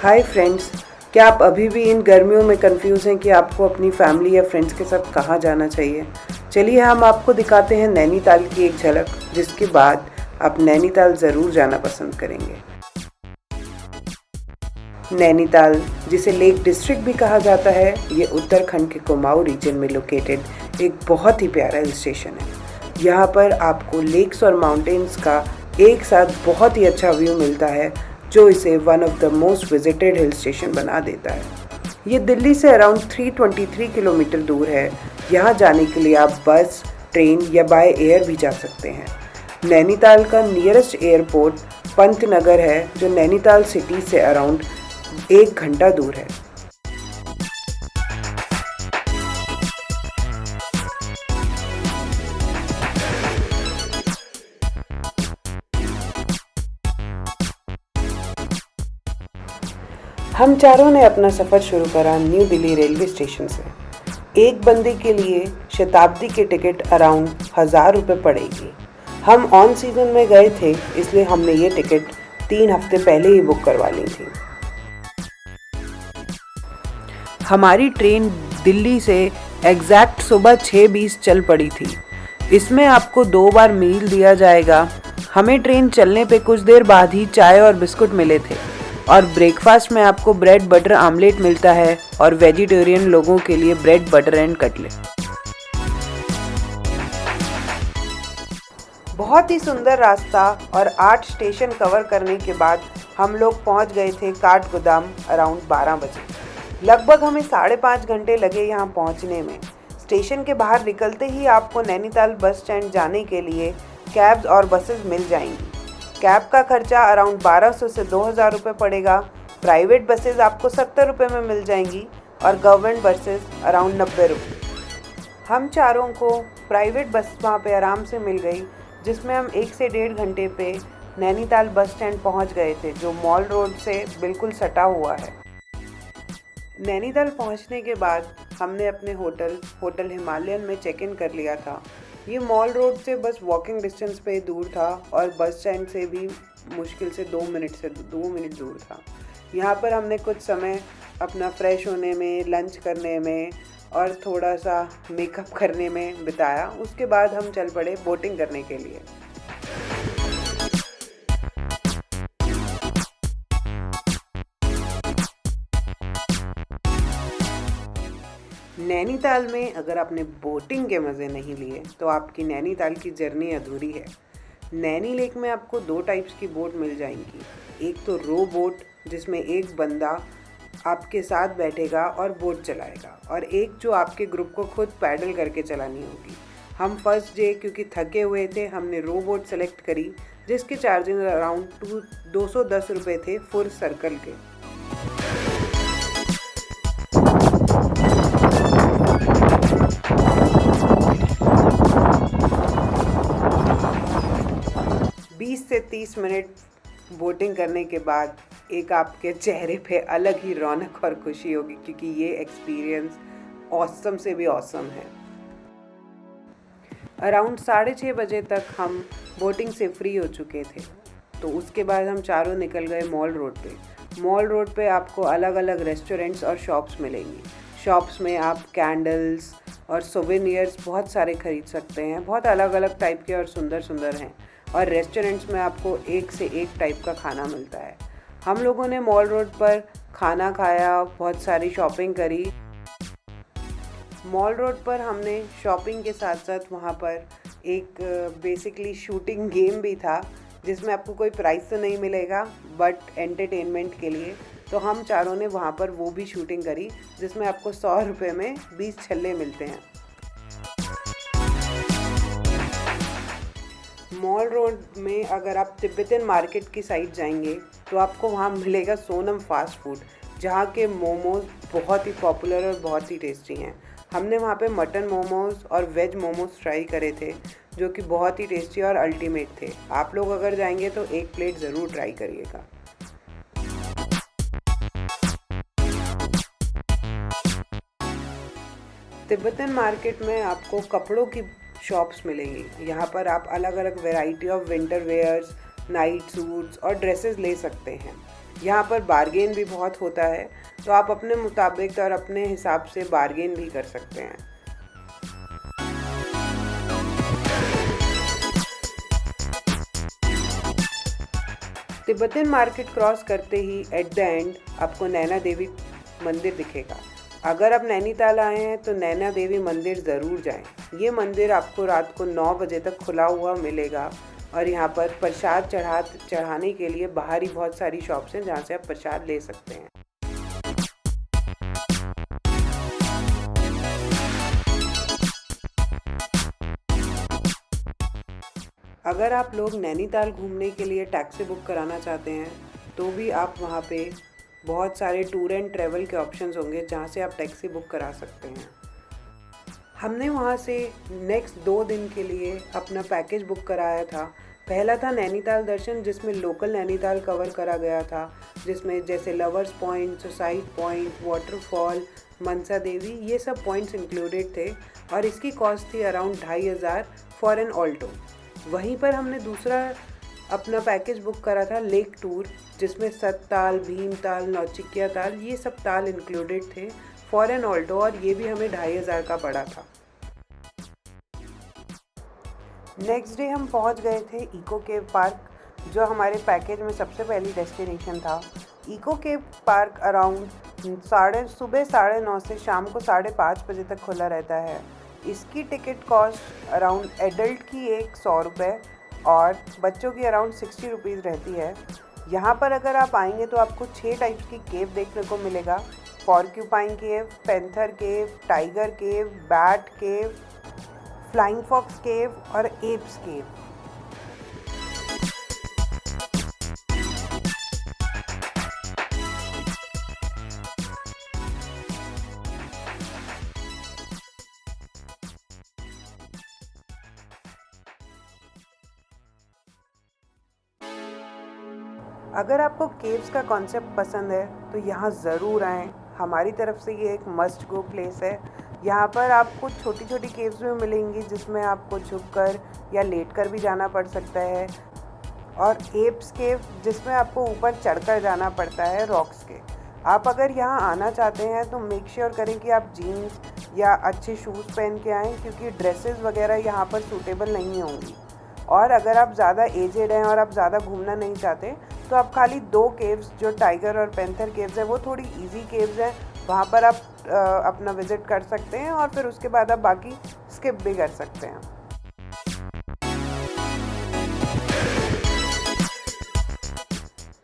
Hi friends, क्या आप अभी भी इन गर्मियों में कंफ्यूज हैं कि आपको अपनी फैमिली या फ्रेंड्स के साथ कहाँ जाना चाहिए? चलिए हम आपको दिखाते हैं नैनीताल की एक झलक, जिसके बाद आप नैनीताल ज़रूर जाना पसंद करेंगे। नैनीताल, जिसे लेक डिस्ट्रिक्ट भी कहा जाता है, ये उत्तराखंड के कुमाऊं रीजन में लोकेटेड एक बहुत ही प्यारा हिल स्टेशन है। यहाँ पर आपको लेक्स और माउंटेन्स का एक साथ बहुत ही अच्छा व्यू मिलता है, जो इसे one of the most visited hill station बना देता है। ये दिल्ली से अराउंड 323 किलोमीटर दूर है। यहाँ जाने के लिए आप बस, ट्रेन या बाय एयर भी जा सकते हैं। नैनीताल का नियरेस्ट एयरपोर्ट पंतनगर है, जो नैनीताल सिटी से अराउंड 1 घंटा दूर है। हम चारों ने अपना सफ़र शुरू करा न्यू दिल्ली रेलवे स्टेशन से। एक बंदे के लिए शताब्दी की टिकट अराउंड 1000 रुपये पड़ेगी। हम ऑन सीज़न में गए थे, इसलिए हमने ये टिकट 3 हफ्ते पहले ही बुक करवा ली थी। हमारी ट्रेन दिल्ली से एग्जैक्ट सुबह 6:20 चल पड़ी थी। इसमें आपको 2 बार मील दिया जाएगा। हमें ट्रेन चलने पे कुछ देर बाद ही चाय और बिस्कुट मिले थे, और ब्रेकफास्ट में आपको ब्रेड बटर आमलेट मिलता है, और वेजिटेरियन लोगों के लिए ब्रेड बटर एंड कटलेट। बहुत ही सुंदर रास्ता और 8 स्टेशन कवर करने के बाद हम लोग पहुंच गए थे काठगोदाम अराउंड 12 बजे। लगभग हमें 5.5 घंटे लगे यहाँ पहुँचने में। स्टेशन के बाहर निकलते ही आपको नैनीताल बस स्टैंड जाने के लिए कैब्स और बसेस मिल जाएंगी। कैब का खर्चा अराउंड 1200 से 2000 रुपये पड़ेगा। प्राइवेट बसेस आपको 70 रुपये में मिल जाएंगी और गवर्नमेंट बसेस अराउंड 90 रुपये। हम चारों को प्राइवेट बस वहाँ पे आराम से मिल गई, जिसमें हम 1 से 1.5 घंटे पे नैनीताल बस स्टैंड पहुँच गए थे, जो मॉल रोड से बिल्कुल सटा हुआ है। नैनीताल पहुँचने के बाद हमने अपने होटल हिमालयन में चेक इन कर लिया था। ये मॉल रोड से बस वॉकिंग डिस्टेंस पे दूर था, और बस स्टैंड से भी मुश्किल से 2 मिनट दूर था। यहाँ पर हमने कुछ समय अपना फ्रेश होने में, लंच करने में और थोड़ा सा मेकअप करने में बिताया। उसके बाद हम चल पड़े बोटिंग करने के लिए। नैनीताल में अगर आपने बोटिंग के मज़े नहीं लिए तो आपकी नैनीताल की जर्नी अधूरी है। नैनी लेक में आपको 2 टाइप्स की बोट मिल जाएंगी। एक तो रो बोट, जिसमें एक बंदा आपके साथ बैठेगा और बोट चलाएगा, और एक जो आपके ग्रुप को खुद पैडल करके चलानी होगी। हम फर्स्ट डे क्योंकि थके हुए थे, हमने रो बोट सेलेक्ट करी, जिसके चार्जेस अराउंड 210 रुपये थे फुल सर्कल के। 20 से 30 मिनट बोटिंग करने के बाद एक आपके चेहरे पे अलग ही रौनक और खुशी होगी, क्योंकि ये एक्सपीरियंस ऑसम से भी ऑसम है। अराउंड 6:30 बजे तक हम बोटिंग से फ्री हो चुके थे, तो उसके बाद हम चारों निकल गए मॉल रोड पे। मॉल रोड पे आपको अलग अलग रेस्टोरेंट्स और शॉप्स मिलेंगी। शॉप्स में आप कैंडल्स और सोवेनियर्स बहुत सारे खरीद सकते हैं। बहुत अलग अलग टाइप के और सुंदर सुंदर हैं। और रेस्टोरेंट्स में आपको एक से एक टाइप का खाना मिलता है। हम लोगों ने मॉल रोड पर खाना खाया, बहुत सारी शॉपिंग करी। मॉल रोड पर हमने शॉपिंग के साथ साथ वहाँ पर एक बेसिकली शूटिंग गेम भी था, जिसमें आपको कोई प्राइज़ तो नहीं मिलेगा, बट एंटरटेनमेंट के लिए। तो हम चारों ने वहाँ पर वो भी शूटिंग करी, जिसमें आपको 100 रुपये में 20 छल्ले मिलते हैं। मॉल रोड में अगर आप तिब्बतन मार्केट की साइड जाएंगे तो आपको वहाँ मिलेगा सोनम फास्ट फूड, जहाँ के मोमोज़ बहुत ही पॉपुलर और बहुत ही टेस्टी हैं। हमने वहाँ पे मटन मोमोज़ और वेज मोमोज़ ट्राई करे थे, जो कि बहुत ही टेस्टी और अल्टीमेट थे। आप लोग अगर जाएंगे तो एक प्लेट ज़रूर ट्राई करिएगा। तिब्बतन मार्केट में आपको कपड़ों की शॉप्स मिलेंगी। यहाँ पर आप अलग अलग variety of winter wears, night suits और ड्रेसेस ले सकते हैं। यहाँ पर बार्गेन भी बहुत होता है, तो आप अपने मुताबिक और अपने हिसाब से बार्गेन भी कर सकते हैं। तिब्बतन मार्केट क्रॉस करते ही एट द एंड आपको नैना देवी मंदिर दिखेगा। अगर आप नैनीताल आए हैं तो नैना देवी मंदिर ज़रूर जाएं। ये मंदिर आपको रात को 9 बजे तक खुला हुआ मिलेगा और यहाँ पर प्रसाद चढ़ाने के लिए बाहर ही बहुत सारी शॉप्स हैं जहाँ से आप प्रसाद ले सकते हैं। अगर आप लोग नैनीताल घूमने के लिए टैक्सी बुक कराना चाहते हैं तो भी आप वहाँ पे बहुत सारे टूर एंड ट्रैवल के ऑप्शंस होंगे जहाँ से आप टैक्सी बुक करा सकते हैं। हमने वहाँ से नेक्स्ट 2 दिन के लिए अपना पैकेज बुक कराया था। पहला था नैनीताल दर्शन, जिसमें लोकल नैनीताल कवर करा गया था, जिसमें जैसे lovers point, suicide point, waterfall, Mansa Devi, ये सब पॉइंट्स इंक्लूडेड थे और इसकी कॉस्ट थी अराउंड 2500 फॉर एन ऑल्टो। वहीं पर हमने दूसरा अपना पैकेज बुक करा था लेक टूर, जिसमें सतताल, भीमताल, नौचिकिया ताल, ये सब ताल इंक्लूडेड थे फॉर एन ऑल्टो और ये भी हमें 2500 का पड़ा था। नेक्स्ट डे हम पहुंच गए थे इको केव पार्क, जो हमारे पैकेज में सबसे पहली डेस्टिनेशन था। इको केव पार्क अराउंड सुबह 9:30 से शाम को 5:30 बजे तक खुला रहता है। इसकी टिकट कॉस्ट अराउंड एडल्ट की 100 रुपये और बच्चों की अराउंड 60 रुपीज़ रहती है। यहाँ पर अगर आप आएंगे तो आपको 6 टाइप्स की केव देखने को मिलेगा। Porcupine cave, panther cave, tiger cave, bat cave, flying fox cave और एप्स केव। अगर आपको केव्स का कॉन्सेप्ट पसंद है तो यहाँ ज़रूर आएँ। हमारी तरफ से ये एक मस्ट गो प्लेस है। यहाँ पर आपको छोटी छोटी केव्स भी मिलेंगी जिसमें आपको झुककर या लेटकर भी जाना पड़ सकता है, और एप्स केव जिसमें आपको ऊपर चढ़कर जाना पड़ता है रॉक्स के। आप अगर यहाँ आना चाहते हैं तो मेक श्योर करें कि आप जीन्स या अच्छे शूज़ पहन के आएँ, क्योंकि ड्रेसेस वगैरह यहाँ पर सूटेबल नहीं होंगी। और अगर आप ज़्यादा एजेड हैं और आप ज़्यादा घूमना नहीं चाहते तो आप खाली 2 केव्स जो टाइगर और पैंथर केव्स हैं, वो थोड़ी इजी केव्स हैं, वहाँ पर आप अपना विज़िट कर सकते हैं और फिर उसके बाद आप बाकी स्किप भी कर सकते हैं।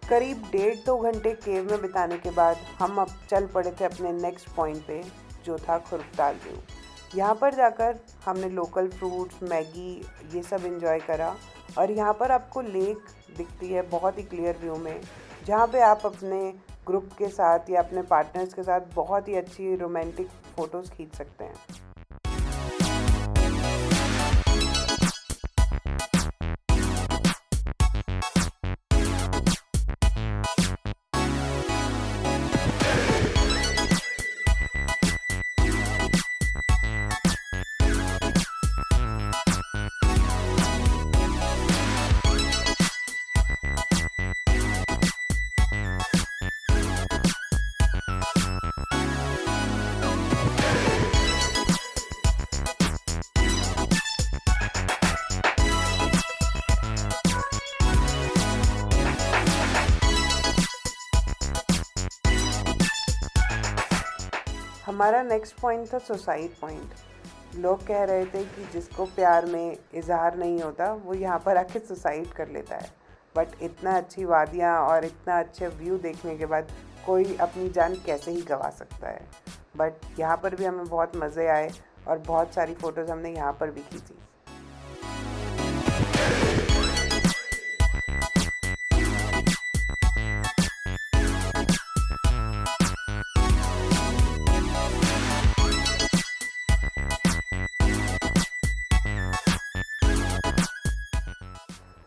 करीब 1.5-2 घंटे केव में बिताने के बाद हम अब चल पड़े थे अपने नेक्स्ट पॉइंट पे, जो था खुरुकताल व्यू। यहाँ पर जाकर हमने लोकल फ्रूट्स, मैगी, ये सब एंजॉय करा और यहाँ पर आपको लेक दिखती है बहुत ही क्लियर व्यू में, जहाँ पे आप अपने ग्रुप के साथ या अपने पार्टनर्स के साथ बहुत ही अच्छी रोमांटिक फ़ोटोज़ खींच सकते हैं। हमारा नेक्स्ट पॉइंट था सुसाइड पॉइंट। लोग कह रहे थे कि जिसको प्यार में इजहार नहीं होता वो यहाँ पर आके सुसाइड कर लेता है, बट इतना अच्छी वादियाँ और इतना अच्छा व्यू देखने के बाद कोई अपनी जान कैसे ही गंवा सकता है। बट यहाँ पर भी हमें बहुत मज़े आए और बहुत सारी फ़ोटोज़ हमने यहाँ पर भी खींची।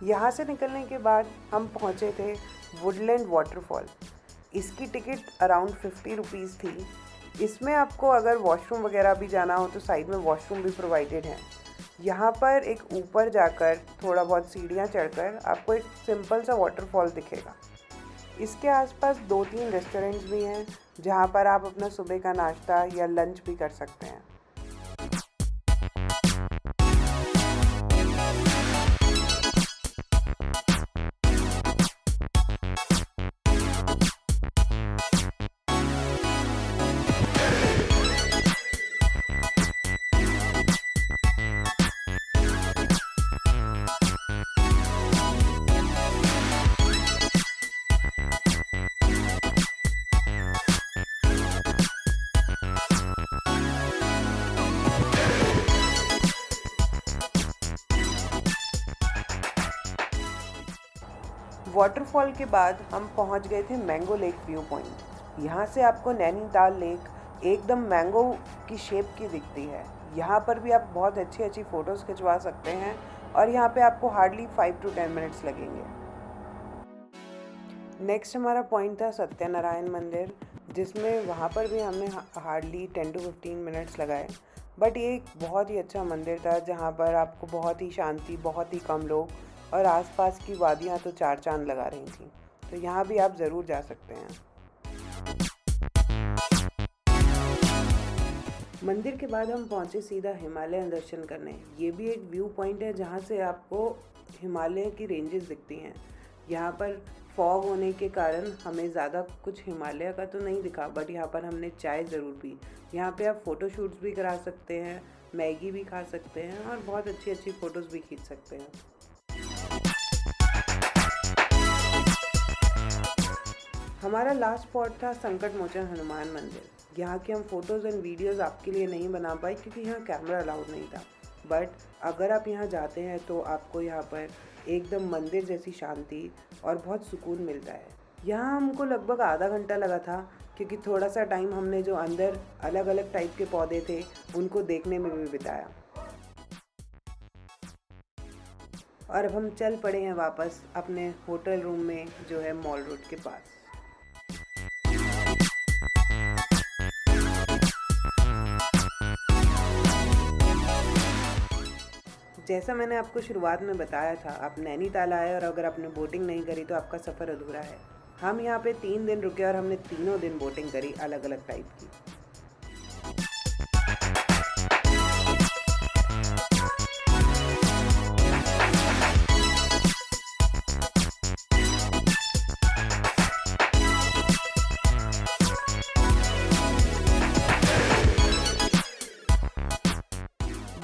यहाँ से निकलने के बाद हम पहुँचे थे वुडलैंड वाटरफॉल। इसकी टिकट अराउंड 50 रुपीज़ थी। इसमें आपको अगर वॉशरूम वगैरह भी जाना हो तो साइड में वॉशरूम भी प्रोवाइडेड है। यहाँ पर एक ऊपर जाकर थोड़ा बहुत सीढ़ियाँ चढ़कर आपको एक सिंपल सा वाटरफॉल दिखेगा। इसके आसपास 2-3 रेस्टोरेंट्स भी हैं जहां पर आप अपना सुबह का नाश्ता या लंच भी कर सकते हैं। वाटरफॉल के बाद हम पहुंच गए थे मैंगो लेक व्यू पॉइंट। यहाँ से आपको नैनीताल लेक एकदम मैंगो की शेप की दिखती है। यहाँ पर भी आप बहुत अच्छी अच्छी फ़ोटोज़ खिंचवा सकते हैं और यहाँ पे आपको हार्डली 5 to 10 मिनट्स लगेंगे। नेक्स्ट हमारा पॉइंट था सत्यनारायण मंदिर, जिसमें वहाँ पर भी हमने हार्डली 10 to 15 मिनट्स लगाए। बट ये एक बहुत ही अच्छा मंदिर था जहाँ पर आपको बहुत ही शांति, बहुत ही कम लोग और आसपास की वादियाँ तो चार चांद लगा रही थी। तो यहाँ भी आप ज़रूर जा सकते हैं। मंदिर के बाद हम पहुँचे सीधा हिमालयन दर्शन करने। ये भी एक व्यू पॉइंट है जहाँ से आपको हिमालय की रेंजेस दिखती हैं। यहाँ पर फॉग होने के कारण हमें ज़्यादा कुछ हिमालय का तो नहीं दिखा, बट यहाँ पर हमने चाय ज़रूर पी। यहाँ पे आप फ़ोटो शूट्स भी करा सकते हैं, मैगी भी खा सकते हैं और बहुत अच्छी अच्छी फ़ोटोज़ भी खींच सकते हैं। हमारा लास्ट स्पॉट था संकट मोचन हनुमान मंदिर। यहाँ की हम फ़ोटोज़ एंड वीडियोज़ आपके लिए नहीं बना पाए क्योंकि यहाँ कैमरा अलाउड नहीं था। बट अगर आप यहाँ जाते हैं तो आपको यहाँ पर एकदम मंदिर जैसी शांति और बहुत सुकून मिलता है। यहाँ हमको लगभग आधा घंटा लगा था क्योंकि थोड़ा सा टाइम हमने जो अंदर अलग अलग टाइप के पौधे थे उनको देखने में भी बिताया। और अब हम चल पड़े हैं वापस अपने होटल रूम में जो है मॉल रोड के पास। जैसा मैंने आपको शुरुआत में बताया था, आप नैनीताल आए और अगर आपने बोटिंग नहीं करी तो आपका सफ़र अधूरा है। हम यहाँ पे 3 दिन रुके और हमने तीनों दिन बोटिंग करी अलग अलग टाइप की।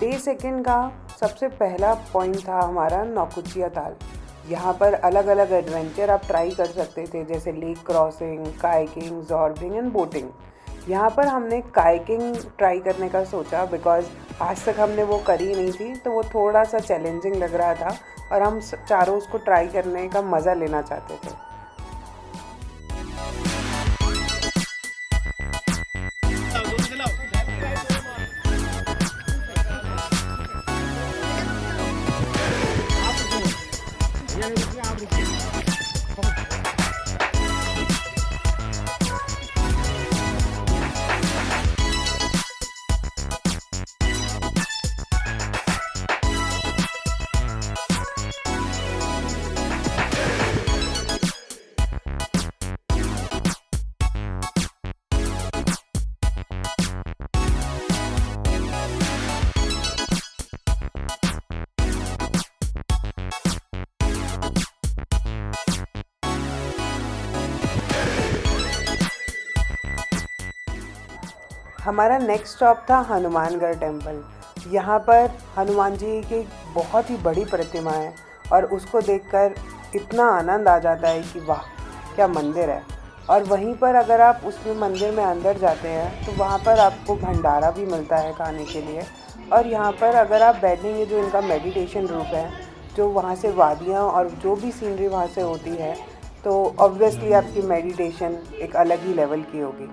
डे सेकेंड का सबसे पहला पॉइंट था हमारा नौकुचिया ताल। यहाँ पर अलग अलग एडवेंचर आप ट्राई कर सकते थे, जैसे lake crossing, kayaking, zorbing and boating. यहाँ पर हमने कायाकिंग ट्राई करने का सोचा बिकॉज आज तक हमने वो करी नहीं थी, तो वो थोड़ा सा चैलेंजिंग लग रहा था और हम चारों उसको ट्राई करने का मज़ा लेना चाहते थे। हमारा नेक्स्ट स्टॉप था हनुमानगढ़ टेम्पल। यहाँ पर हनुमान जी की बहुत ही बड़ी प्रतिमा है और उसको देखकर इतना आनंद आ जाता है कि वाह क्या मंदिर है। और वहीं पर अगर आप उसमें मंदिर में अंदर जाते हैं तो वहाँ पर आपको भंडारा भी मिलता है खाने के लिए। और यहाँ पर अगर आप बैठेंगे, जो इनका मेडिटेशन रूम है, जो वहाँ से वादियाँ और जो भी सीनरी वहाँ से होती है, तो ऑब्वियसली आपकी मेडिटेशन एक अलग ही लेवल की होगी।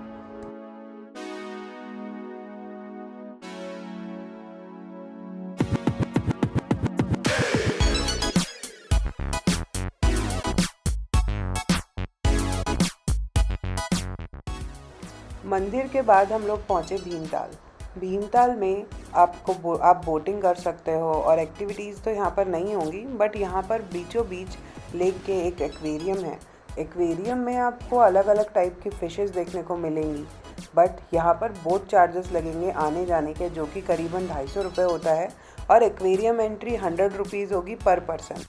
मंदिर के बाद हम लोग पहुँचे भीमताल। भीमताल में आप बोटिंग कर सकते हो और एक्टिविटीज़ तो यहाँ पर नहीं होंगी, बट यहाँ पर बीचों बीच लेक के एक एक्वेरियम है। एक्वेरियम में आपको अलग अलग टाइप की फ़िशेस देखने को मिलेंगी, बट यहाँ पर बोट चार्जेस लगेंगे आने जाने के, जो कि करीबन 250 रुपये होता है, और एक्वेरियम एंट्री 100 रुपीज़ होगी पर पर्सन।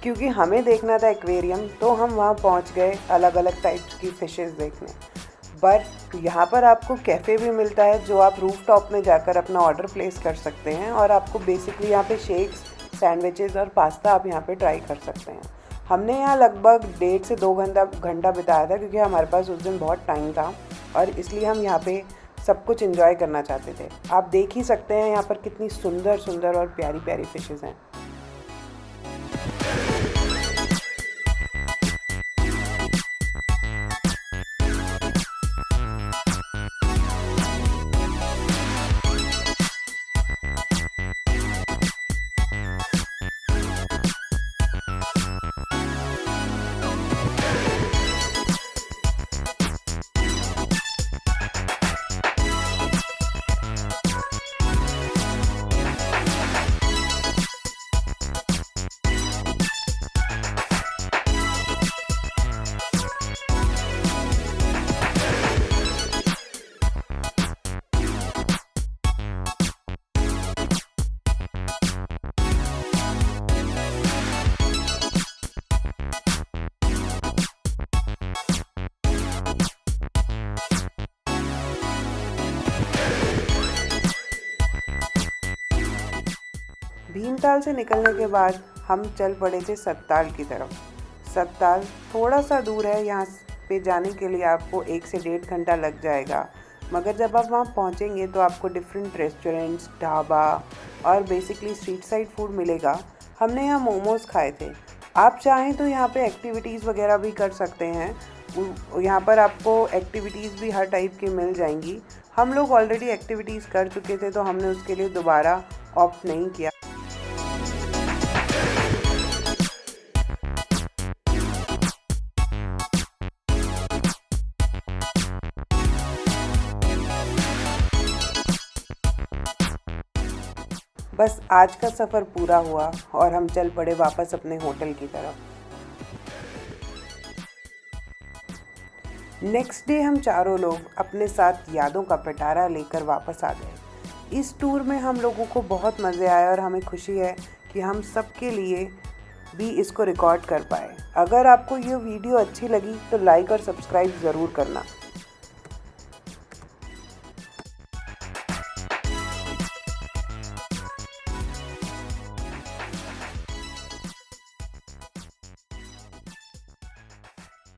क्योंकि हमें देखना था एक्वेरियम, तो हम वहाँ पहुँच गए अलग अलग टाइप्स की फ़िशेस देखने। बट यहाँ पर आपको कैफ़े भी मिलता है, जो आप रूफ टॉप में जाकर अपना ऑर्डर प्लेस कर सकते हैं, और आपको बेसिकली यहाँ पे शेक्स, सैंडविचेस और पास्ता आप यहाँ पे ट्राई कर सकते हैं। हमने यहाँ लगभग 1.5 से 2 घंटा बिताया था, क्योंकि हमारे पास उस दिन बहुत टाइम था और इसलिए हम यहाँ पे सब कुछ एंजॉय करना चाहते थे। आप देख ही सकते हैं यहाँ पर कितनी सुंदर सुंदर और प्यारी प्यारी फ़िशेज़ हैं। भीमताल से निकलने के बाद हम चल पड़े थे सत्ताल की तरफ। सत्ताल थोड़ा सा दूर है, यहाँ पे जाने के लिए आपको 1 से 1.5 घंटा लग जाएगा, मगर जब आप वहाँ पहुँचेंगे तो आपको डिफरेंट रेस्टोरेंट्स, ढाबा और बेसिकली स्ट्रीट साइड फूड मिलेगा। हमने यहाँ मोमोज़ खाए थे। आप चाहें तो यहाँ पे एक्टिविटीज़ वगैरह भी कर सकते हैं। यहाँ पर आपको एक्टिविटीज़ भी हर टाइप की मिल जाएंगी। हम लोग ऑलरेडी एक्टिविटीज़ कर चुके थे, तो हमने उसके लिए दोबारा ऑप्ट नहीं किया। बस आज का सफ़र पूरा हुआ और हम चल पड़े वापस अपने होटल की तरफ। नेक्स्ट डे हम चारों लोग अपने साथ यादों का पिटारा लेकर वापस आ गए। इस टूर में हम लोगों को बहुत मज़े आए और हमें खुशी है कि हम सबके लिए भी इसको रिकॉर्ड कर पाए। अगर आपको ये वीडियो अच्छी लगी तो लाइक और सब्सक्राइब ज़रूर करना।